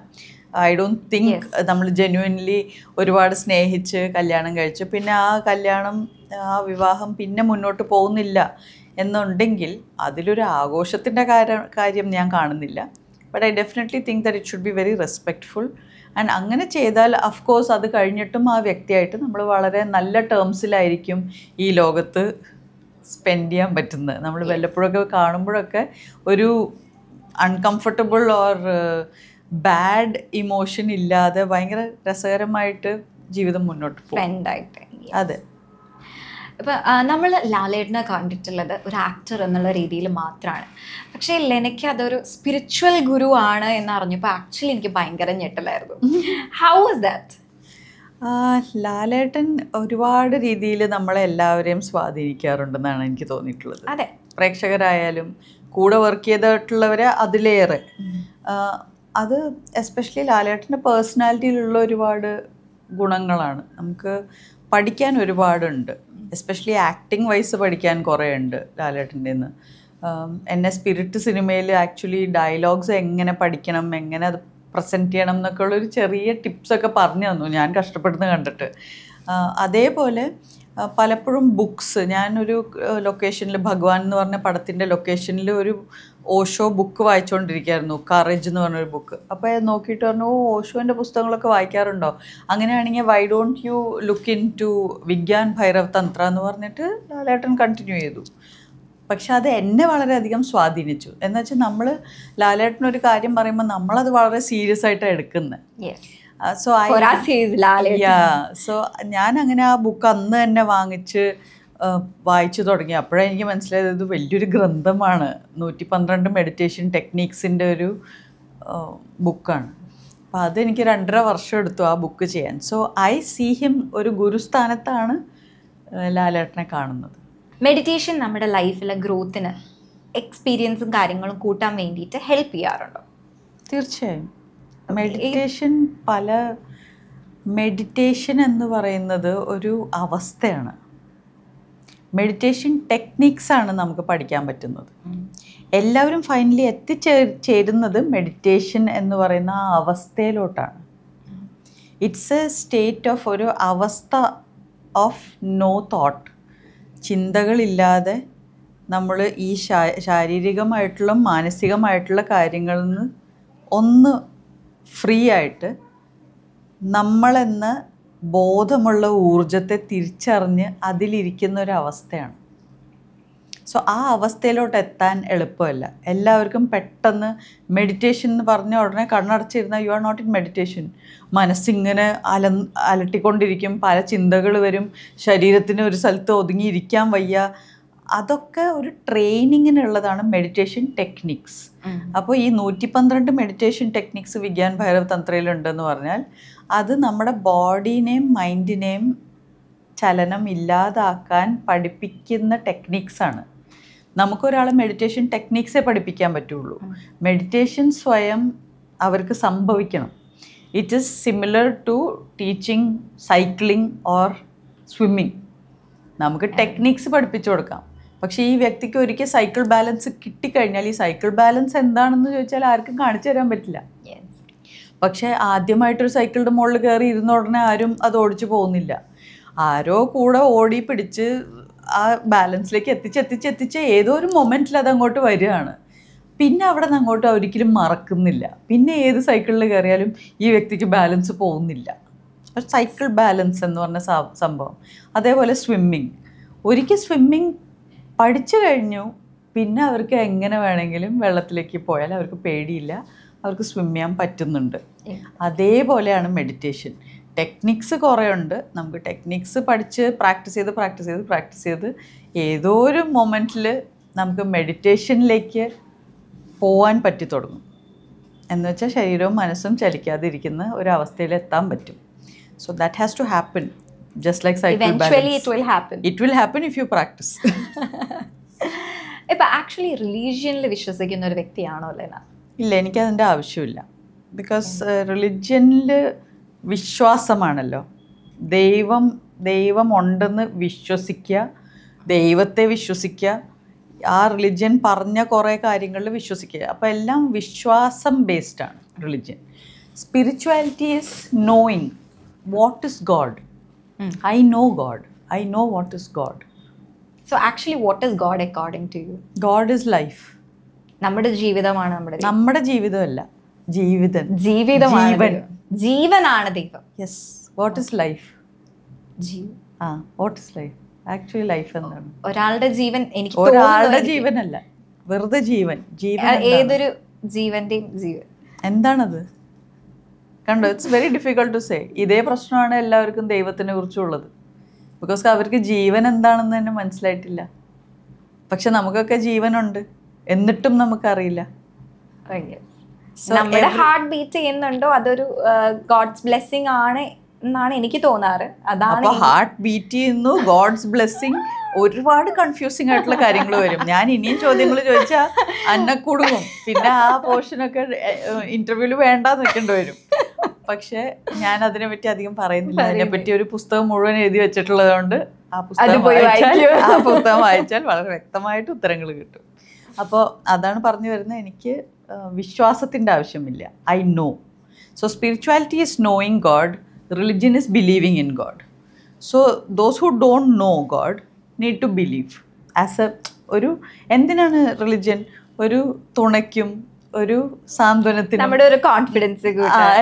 Speaker 2: ഐ ഡോണ്ട് തിങ്ക് നമ്മൾ ജെന്യുവൻലി ഒരുപാട് സ്നേഹിച്ച് കല്യാണം കഴിച്ച് പിന്നെ ആ വിവാഹം പിന്നെ മുന്നോട്ട് പോകുന്നില്ല എന്നുണ്ടെങ്കിൽ അതിലൊരു ആഘോഷത്തിൻ്റെ കാര്യം ഞാൻ കാണുന്നില്ല. But I definitely think that it should be very respectful. And അങ്ങനെ ചെയ്താൽ അഫ്കോഴ്സ് അത് കഴിഞ്ഞിട്ടും ആ വ്യക്തിയായിട്ട് നമ്മൾ വളരെ നല്ല ടേംസിലായിരിക്കും ഈ ലോകത്ത് സ്പെൻഡ് ചെയ്യാൻ പറ്റുന്നത്. നമ്മൾ വല്ലപ്പോഴൊക്കെ കാണുമ്പോഴൊക്കെ ഒരു അൺകംഫർട്ടബിൾ ഓർ ബാഡ് ഇമോഷൻ ഇല്ലാതെ ഭയങ്കര രസകരമായിട്ട് ജീവിതം മുന്നോട്ട് പോകും. അതെ.
Speaker 1: ഇപ്പം നമ്മൾ ലാലേട്ടനെ കണ്ടിട്ടുള്ളത് ഒരു ആക്ടർ എന്നുള്ള രീതിയിൽ മാത്രമാണ്. പക്ഷേ ലെനയ്ക്ക് അതൊരു സ്പിരിച്വൽ ഗുരു ആണ് എന്ന് അറിഞ്ഞപ്പോൾ ആക്ച്വലി എനിക്ക് ഭയങ്കര ഞെട്ടലായിരുന്നു. How was that?
Speaker 2: ലാലേട്ടൻ ഒരുപാട് രീതിയിൽ നമ്മളെ എല്ലാവരെയും സ്വാധീനിക്കാറുണ്ടെന്നാണ് എനിക്ക് തോന്നിയിട്ടുള്ളത്.
Speaker 1: അതെ,
Speaker 2: പ്രേക്ഷകരായാലും കൂടെ വർക്ക് ചെയ്തിട്ടുള്ളവരെ അതിലേറെ. അത് എസ്പെഷ്യലി ലാലേട്ടൻ്റെ പേഴ്സണാലിറ്റിയിലുള്ള ഒരുപാട് ഗുണങ്ങളാണ്. നമുക്ക് പഠിക്കാൻ ഒരുപാടുണ്ട്. എസ്പെഷ്യലി ആക്ടിങ് വൈസ് പഠിക്കാൻ കുറേ ഉണ്ട് ലാലേട്ടൻ്റെ നിന്ന്. എന്നെ സ്പിരിറ്റ് സിനിമയിൽ ആക്ച്വലി ഡയലോഗ്സ് എങ്ങനെ പഠിക്കണം, എങ്ങനെ അത് പ്രസൻറ്റ് ചെയ്യണം എന്നൊക്കെ ഉള്ളൊരു ചെറിയ ടിപ്സൊക്കെ പറഞ്ഞു തന്നു ഞാൻ കഷ്ടപ്പെടുന്നത് കണ്ടിട്ട്. അതേപോലെ പലപ്പോഴും ബുക്സ്, ഞാനൊരു ലൊക്കേഷനിൽ ഭഗവാൻ എന്ന് പറഞ്ഞ പടത്തിൻ്റെ ലൊക്കേഷനിൽ ഒരു ഓഷോ ബുക്ക് വായിച്ചുകൊണ്ടിരിക്കുകയായിരുന്നു, കറേജ് എന്ന് പറഞ്ഞൊരു ബുക്ക്. അപ്പോൾ അത് നോക്കിയിട്ട് പറഞ്ഞു, ഓഷോൻ്റെ പുസ്തകങ്ങളൊക്കെ വായിക്കാറുണ്ടോ? അങ്ങനെയാണെങ്കിൽ why don't you look into Vigyan Bhairav Tantra എന്ന് പറഞ്ഞിട്ട് ലാലേട്ടൻ കണ്ടിന്യൂ ചെയ്തു. പക്ഷെ അത് എന്നെ വളരെയധികം സ്വാധീനിച്ചു. എന്ന് വെച്ചാൽ നമ്മൾ ലാലേട്ടനൊരു കാര്യം പറയുമ്പോൾ നമ്മളത് വളരെ സീരിയസ് ആയിട്ടാണ് എടുക്കുന്നത്. സോ ഞാൻ അങ്ങനെ ആ ബുക്ക് അന്ന് തന്നെ വാങ്ങിച്ച് വായിച്ചു തുടങ്ങി. അപ്പോഴാണ് എനിക്ക് മനസ്സിലായത് ഇത് വലിയൊരു ഗ്രന്ഥമാണ്. 112 മെഡിറ്റേഷൻ ടെക്നീക്സിൻ്റെ ഒരു ബുക്കാണ്. അപ്പോൾ അതെനിക്ക് 2.5 വർഷം എടുത്തു ആ ബുക്ക് ചെയ്യാൻ. സോ ഐ സീ ഹിം ഒരു ഗുരുസ്ഥാനത്താണ് ലാലേട്ടനെ കാണുന്നത്.
Speaker 1: മെഡിറ്റേഷൻ നമ്മുടെ ലൈഫിലെ ഗ്രോത്തിന് എക്സ്പീരിയൻസും കാര്യങ്ങളും കൂട്ടാൻ വേണ്ടിയിട്ട് ഹെൽപ്പ് ചെയ്യാറുണ്ടോ?
Speaker 2: തീർച്ചയായും. മെഡിറ്റേഷൻ എന്ന് പറയുന്നത് ഒരു അവസ്ഥയാണ്. മെഡിറ്റേഷൻ ടെക്നിക്സാണ് നമുക്ക് പഠിക്കാൻ പറ്റുന്നത്. എല്ലാവരും ഫൈനലി എത്തിച്ചേരുന്നത് മെഡിറ്റേഷൻ എന്ന് പറയുന്ന ആ അവസ്ഥയിലോട്ടാണ്. ഇറ്റ്സ് എ സ്റ്റേറ്റ് ഓഫ് ഒരു അവസ്ഥ ഓഫ് നോ തോട്ട്. ചിന്തകളില്ലാതെ നമ്മൾ ഈ ശാരീരികമായിട്ടുള്ള മാനസികമായിട്ടുള്ള കാര്യങ്ങളിൽ നിന്ന് ഒന്ന് ഫ്രീ ആയിട്ട് നമ്മളെന്ന ബോധമുള്ള ഊർജത്തെ തിരിച്ചറിഞ്ഞ് അതിലിരിക്കുന്ന ഒരു അവസ്ഥയാണ്. സോ ആ അവസ്ഥയിലോട്ട് എത്താൻ എളുപ്പമല്ല. എല്ലാവർക്കും പെട്ടെന്ന് മെഡിറ്റേഷൻ എന്ന് പറഞ്ഞ ഉടനെ കണ്ണടച്ചിരുന്നാൽ you are not in meditation. മനസ്സിങ്ങനെ അലട്ടിക്കൊണ്ടിരിക്കും, പല ചിന്തകൾ വരും, ശരീരത്തിന് ഒരു സ്ഥലത്ത് ഒതുങ്ങിയിരിക്കാൻ വയ്യ. അതൊക്കെ ഒരു ട്രെയിനിങ്ങിനുള്ളതാണ് മെഡിറ്റേഷൻ ടെക്നിക്സ്. അപ്പോൾ ഈ 112 മെഡിറ്റേഷൻ ടെക്നിക്സ് വിഗ്യാൻ ഭൈരവ് തന്ത്രയിലുണ്ടെന്ന് പറഞ്ഞാൽ അത് നമ്മുടെ ബോഡീനെയും മൈൻഡിനെയും ചലനം ഇല്ലാതാക്കാൻ പഠിപ്പിക്കുന്ന ടെക്നിക്സാണ്. നമുക്കൊരാളെ മെഡിറ്റേഷൻ ടെക്നിക്സേ പഠിപ്പിക്കാൻ പറ്റുള്ളൂ. മെഡിറ്റേഷൻ സ്വയം അവർക്ക് സംഭവിക്കണം. It is similar to teaching cycling or swimming. നമുക്ക് ടെക്നിക്സ് പഠിപ്പിച്ചു കൊടുക്കാം. പക്ഷേ ഈ വ്യക്തിക്ക് ഒരിക്കൽ സൈക്കിൾ ബാലൻസ് കിട്ടിക്കഴിഞ്ഞാൽ ഈ സൈക്കിൾ ബാലൻസ് എന്താണെന്ന് ചോദിച്ചാൽ ആർക്കും കാണിച്ചു തരാൻ പറ്റില്ല. പക്ഷേ ആദ്യമായിട്ടൊരു സൈക്കിളിൻ്റെ മുകളിൽ കയറി ഇരുന്ന ഉടനെ ആരും അത് ഓടിച്ചു പോകുന്നില്ല. ആരോ കൂടെ ഓടി പിടിച്ച് ആ ബാലൻസിലേക്ക് എത്തിച്ച് ഏതോ ഒരു മൊമെൻറ്റിൽ അത് അങ്ങോട്ട് വരികയാണ്. പിന്നെ അവിടെ നിന്ന് അങ്ങോട്ട് ഒരിക്കലും മറക്കുന്നില്ല. പിന്നെ ഏത് സൈക്കിളിൽ കയറിയാലും ഈ വ്യക്തിക്ക് ബാലൻസ് പോകുന്നില്ല. സൈക്കിൾ ബാലൻസ് എന്ന് പറഞ്ഞ സംഭവം. അതേപോലെ സ്വിമ്മിങ്. ഒരിക്കൽ സ്വിമ്മിങ് പഠിച്ചു കഴിഞ്ഞു, പിന്നെ അവർക്ക് എങ്ങനെ വേണമെങ്കിലും വെള്ളത്തിലേക്ക് പോയാൽ അവർക്ക് പേടിയില്ല, അവർക്ക് സ്വിം ചെയ്യാൻ പറ്റുന്നുണ്ട്. അതേപോലെയാണ് മെഡിറ്റേഷൻ. ടെക്നിക്സ് കുറേ ഉണ്ട്. നമുക്ക് ടെക്നിക്സ് പഠിച്ച് പ്രാക്ടീസ് ചെയ്ത് ഏതോ ഒരു മൊമെൻറ്റിൽ നമുക്ക് മെഡിറ്റേഷനിലേക്ക് പോകാൻ പറ്റി തുടങ്ങും. എന്ന് വെച്ചാൽ ശരീരവും മനസ്സും ചലിക്കാതിരിക്കുന്ന ഒരു അവസ്ഥയിൽ എത്താൻ പറ്റും. So that has to happen, just like cycle balance. It will happen if you practice.
Speaker 1: ഇപ്പം ആക്ച്വലി റിലീജിയനിൽ വിശ്വസിക്കുന്ന ഒരു വ്യക്തിയാണോ ലെന?
Speaker 2: ഇല്ല, എനിക്കതിൻ്റെ ആവശ്യമില്ല. ബിക്കോസ് റിലിജ്യനിൽ വിശ്വാസമാണല്ലോ. ദൈവം ഉണ്ടെന്ന് വിശ്വസിക്കുക, ദൈവത്തെ വിശ്വസിക്കുക, ആ റിലിജ്യൻ പറഞ്ഞ കുറേ കാര്യങ്ങളിൽ വിശ്വസിക്കുക. അപ്പോൾ എല്ലാം വിശ്വാസം ബേസ്ഡാണ് religion. Spirituality is knowing what is God. I know God, I know what is God.
Speaker 1: So actually what is God according to you?
Speaker 2: God is life.
Speaker 1: നമ്മുടെ ജീവിതമാണ്
Speaker 2: നമ്മുടെ ജീവിതമല്ല,
Speaker 1: ജീവനാണ് ദൈവം.
Speaker 2: Yes. What is life? What is life? Actually life എന്താണ്?
Speaker 1: ഒരാളുടെ ജീവൻ. എനിക്ക്
Speaker 2: ഒരാളുടെ ജീവനല്ല, വെറുതെ ജീവൻ.
Speaker 1: ഏതൊരു ജീവന്റെയും ജീവൻ
Speaker 2: എന്താണത്? കണ്ടോ, it's very difficult to say. ഇതേ പ്രശ്നമാണ് എല്ലാവർക്കും ദൈവത്തിനെ കുറിച്ചുള്ളത്. ബിക്കോസ് അവർക്ക് ജീവൻ എന്താണെന്ന് തന്നെ മനസ്സിലായിട്ടില്ല. പക്ഷെ നമുക്കൊക്കെ ജീവനുണ്ട്, എന്നിട്ടും നമുക്കറിയില്ല.
Speaker 1: നമ്മുടെ ഹാർട്ട് ബീറ്റ് ചെയ്യുന്നുണ്ടോ അതൊരു ഗോഡ്സ് ബ്ലെസ്സിങ് ആണ് എന്നാണ് എനിക്ക് തോന്നാറ്. അതാണ്
Speaker 2: ഹാർട്ട് ബീറ്റ് ചെയ്യുന്നു, ഗോഡ്സ് ബ്ലെസ്സിങ്. ഒരുപാട് കൺഫ്യൂസിങ് ആയിട്ടുള്ള കാര്യങ്ങൾ വരും. ഞാൻ ഇനിയും ചോദ്യങ്ങൾ ചോദിച്ചാൽ അന്നെ കുടുങ്ങും. പിന്നെ ആ പോർഷനൊക്കെ ഇന്റർവ്യൂവിൽ വേണ്ടാന്ന് വെക്കേണ്ടി വരും. പക്ഷെ ഞാൻ അതിനെപ്പറ്റി അധികം പറയുന്നില്ല. അതിനെപ്പറ്റി ഒരു പുസ്തകം മുഴുവൻ എഴുതി വെച്ചിട്ടുള്ളത് കൊണ്ട് ആ പുസ്തകം വായിച്ചാൽ വളരെ വ്യക്തമായിട്ട് ഉത്തരങ്ങൾ കിട്ടും. അപ്പോൾ അതാണ് പറഞ്ഞു വരുന്നത്. എനിക്ക് വിശ്വാസത്തിൻ്റെ ആവശ്യമില്ല. I know. So spirituality is knowing God, religion is believing in God. So those who don't know God need to believe as a ഒരു എന്തിനാണ് റിലിജിയൻ? ഒരു തുണയ്ക്കും ഒരു സാന്ത്വനത്തിനും,
Speaker 1: നമ്മുടെ ഒരു കോൺഫിഡൻസ്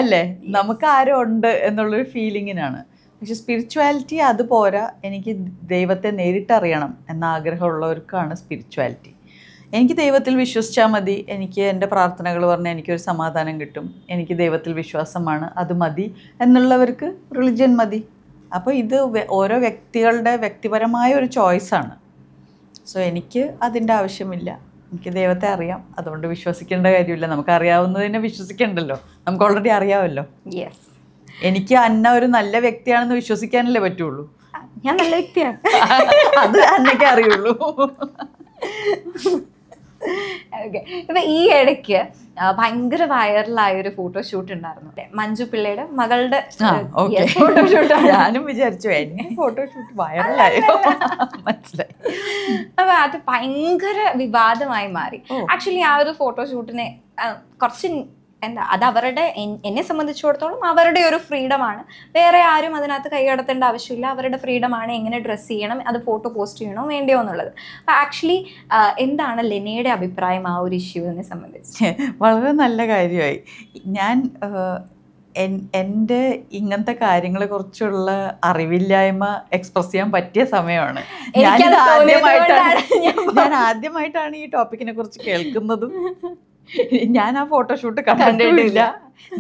Speaker 2: അല്ലേ, നമുക്ക് ആരോ ഉണ്ട് എന്നുള്ളൊരു ഫീലിങ്ങിനാണ്. പക്ഷെ സ്പിരിച്വാലിറ്റി അതുപോരാ. എനിക്ക് ദൈവത്തെ നേരിട്ടറിയണം എന്ന ആഗ്രഹമുള്ളവർക്കാണ് സ്പിരിച്വാലിറ്റി. എനിക്ക് ദൈവത്തിൽ വിശ്വസിച്ചാൽ മതി, എനിക്ക് എൻ്റെ പ്രാർത്ഥനകൾ പറഞ്ഞാൽ എനിക്കൊരു സമാധാനം കിട്ടും, എനിക്ക് ദൈവത്തിൽ വിശ്വാസമാണ്, അത് മതി എന്നുള്ളവർക്ക് റിലിജ്യൻ മതി. അപ്പോൾ ഇത് ഓരോ വ്യക്തികളുടെ വ്യക്തിപരമായ ഒരു ചോയ്സാണ്. സോ എനിക്ക് അതിൻ്റെ ആവശ്യമില്ല. എനിക്ക് ദൈവത്തെ അറിയാം, അതുകൊണ്ട് വിശ്വസിക്കേണ്ട കാര്യമില്ല. നമുക്കറിയാവുന്നതിനെ വിശ്വസിക്കണ്ടല്ലോ, നമുക്ക് ഓൾറെഡി അറിയാമല്ലോ.
Speaker 1: യെസ്.
Speaker 2: എനിക്ക് അന്ന ഒരു നല്ല വ്യക്തിയാണെന്ന് വിശ്വസിക്കാനല്ലേ പറ്റുള്ളൂ.
Speaker 1: ഞാൻ നല്ല വ്യക്തിയാണ്,
Speaker 2: അത് അന്നയ്ക്കേ അറിയുള്ളൂ.
Speaker 1: ഓക്കെ. ഇപ്പൊ ഈ ഇടയ്ക്ക് ഭയങ്കര വൈറലായ ഒരു ഫോട്ടോഷൂട്ട് ഉണ്ടായിരുന്നു, മഞ്ജു പിള്ളയുടെ മകളുടെ ഫോട്ടോഷൂട്ട്.
Speaker 2: ഞാനും വിചാരിച്ചു ഫോട്ടോഷൂട്ട് വൈറലായോ, മനസ്സിലായി.
Speaker 1: അപ്പൊ അത് ഭയങ്കര വിവാദമായി മാറി. ആക്ച്വലി ആ ഒരു ഫോട്ടോഷൂട്ടിനെ കുറച്ച് അത് അവരുടെ, എന്നെ സംബന്ധിച്ചിടത്തോളം അവരുടെ ഒരു ഫ്രീഡമാണ്. വേറെ ആരും അതിനകത്ത് കൈകടത്തേണ്ട ആവശ്യമില്ല. അവരുടെ ഫ്രീഡമാണ് എങ്ങനെ ഡ്രസ്സ് ചെയ്യണം, അത് ഫോട്ടോ പോസ്റ്റ് ചെയ്യണോ വേണ്ടയോ എന്നുള്ളത്. അപ്പോൾ ആക്ച്വലി എന്താണ് ലെനയുടെ അഭിപ്രായം ആ ഒരു ഇഷ്യൂവിനെ സംബന്ധിച്ച്?
Speaker 2: വളരെ നല്ല കാര്യമായി. ഞാൻ എൻ്റെ ഇങ്ങനത്തെ കാര്യങ്ങളെ കുറിച്ചുള്ള അറിവില്ലായ്മ എക്സ്പ്രസ് ചെയ്യാൻ പറ്റിയ സമയമാണ്. ഞാൻ ആദ്യമായിട്ടാണ് ഈ ടോപ്പിക്കിനെ കുറിച്ച് കേൾക്കുന്നതും. ഞാൻ ആ ഫോട്ടോഷൂട്ട് കണ്ടിട്ടില്ല.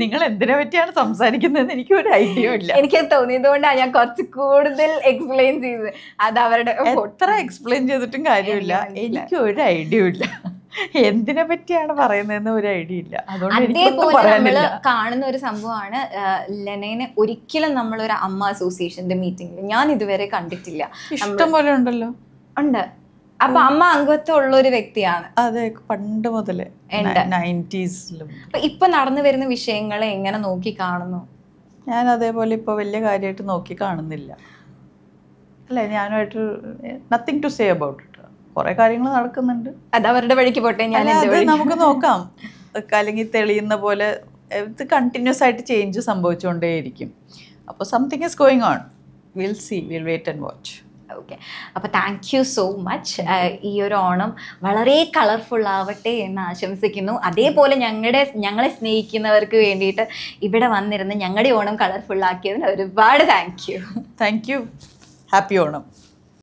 Speaker 2: നിങ്ങൾ എന്തിനെ പറ്റിയാണ് സംസാരിക്കുന്നതെന്ന് എനിക്ക് ഒരു ഐഡിയ ഇല്ല.
Speaker 1: എനിക്ക് തോന്നിയത് കൊണ്ടാണ് ഞാൻ കുറച്ച് കൂടുതൽ എക്സ്പ്ലെയിൻ ചെയ്തത്. അത് അവരുടെ
Speaker 2: എത്ര എക്സ്പ്ലെയിൻ ചെയ്തിട്ടും കാര്യമില്ല, എനിക്ക് ഒരു ഐഡിയ ഇല്ല. എന്തിനെ പറ്റിയാണ് പറയുന്നതെന്ന് ഒരു ഐഡിയ ഇല്ല. അതുകൊണ്ട് എനിക്കൊന്നും
Speaker 1: അതേപോലെ നമ്മള്
Speaker 2: പറയാനില്ല.
Speaker 1: കാണുന്ന ഒരു സംഭവമാണ് ലെനയെ ഒരിക്കലും നമ്മളൊരു അമ്മ അസോസിയേഷന്റെ മീറ്റിംഗിൽ ഞാൻ ഇതുവരെ കണ്ടിട്ടില്ല.
Speaker 2: ഇഷ്ടം പോലെ ഉണ്ടല്ലോ.
Speaker 1: ഉണ്ട്. അപ്പൊ അമ്മ അംഗത്വം ഉള്ള ഒരു വ്യക്തിയാണ്.
Speaker 2: അതെ, പണ്ട് മുതലേ 90s.
Speaker 1: അപ്പൊ ഇപ്പൊ നടന്നു വരുന്ന വിഷയങ്ങളെ എങ്ങനെ നോക്കി കാണുന്നു?
Speaker 2: ഞാൻ അതേപോലെ ഇപ്പൊ വലിയ കാര്യമായിട്ട് നോക്കി കാണുന്നില്ല. അല്ലേ, ഞാനുമായിട്ട് nothing to say about it. കുറെ കാര്യങ്ങൾ നടക്കുന്നുണ്ട്,
Speaker 1: അത് അവരുടെ വഴിക്ക് പോട്ടെ, ഞാൻ
Speaker 2: അത് നമുക്ക് നോക്കാം. അല്ലെങ്കിൽ തെളിയുന്ന പോലെ ഇത് കണ്ടിന്യൂസ് ആയിട്ട് ചേഞ്ച് സംഭവിച്ചുകൊണ്ടേയിരിക്കും. അപ്പോൾ something is going on. Will see, will wait and watch.
Speaker 1: Okay, അപ്പോൾ താങ്ക് യു സോ മച്ച്. ഈ ഒരു ഓണം വളരെ കളർഫുൾ ആവട്ടെ എന്ന് ആശംസിക്കുന്നു. അതേപോലെ ഞങ്ങളെ സ്നേഹിക്കുന്നവർക്ക് വേണ്ടിയിട്ട് ഇവിടെ വന്നിരുന്ന് ഞങ്ങളുടെ ഓണം കളർഫുൾ ആക്കിയതിന് ഒരുപാട് thank you.
Speaker 2: Thank you. Happy Onam.